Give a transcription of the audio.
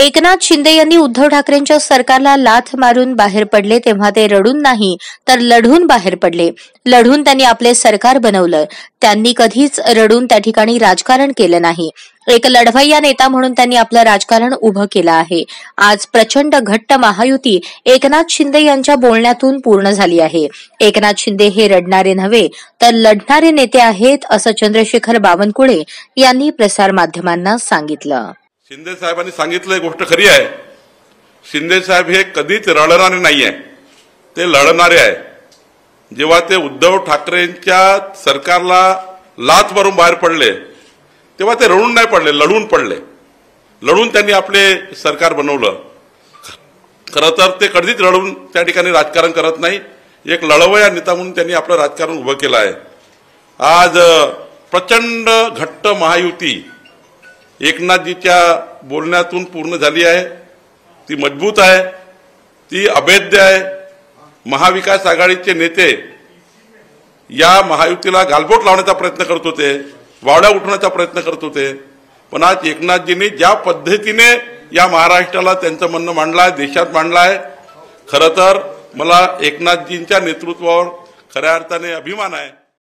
एकनाथ शिंदे यांनी उद्धव ठाकरेंच्या सरकारला लाथ मारून बाहेर पडले तेव्हा ते रडून नाही तर लढून बाहेर पडले। लढून त्यांनी आपले सरकार बनवलं। त्यांनी कधीच रडून त्या ठिकाणी राजकारण केलं नाही। एक लढवय्या नेता म्हणून त्यांनी आपलं राजकारण उभं केलं आहे। आज प्रचंड घट्ट महायुती एकनाथ शिंदे यांच्या बोलण्यातून पूर्ण झाली आहे। एकनाथ शिंदे हे रडणारे नव्हे तर लढणारे नेते आहेत असं चंद्रशेखर बावनकुळे यांनी प्रसार माध्यमांना सांगितलं। शिंदे साहेबांनी सांगितलं गोष्ट खरी आहे। शिंदे साहेब हे कधीच रडणारे नाहीये, ते लढणारे आहे। जेव्हा ते उद्धव ठाकरेंच्या सरकारला लाथ मारून बाहेर पडले तेव्हा ते रडून नाही पडले, लढून पडले। लढून त्यांनी आपले सरकार बनवलं। खरं तर ते कधीच रडून त्या ठिकाणी राजकारण करत नाही। एक लढवय्या नेता म्हणून त्यांनी आपलं राजकारण उभं केलं आहे। आज प्रचंड घट्ट महायुती एकनाथजीच्या बोलण्यातून पूर्ण झाली आहे। ती मजबूत आहे, ती अभेद्य आहे। महाविकास आघाडीचे नेते या महायुतीला गालबोट लावण्याचा प्रयत्न करत होते, वावड्या उठवण्याचा प्रयत्न करत होते। पण आज एकनाथजींनी ज्या पद्धतीने या महाराष्ट्राला त्यांचं म्हणणं मांडलं आहे, देशात मांडलं आहे, खरं तर मला एकनाथजींच्या नेतृत्वावर खऱ्या अर्थाने अभिमान आहे।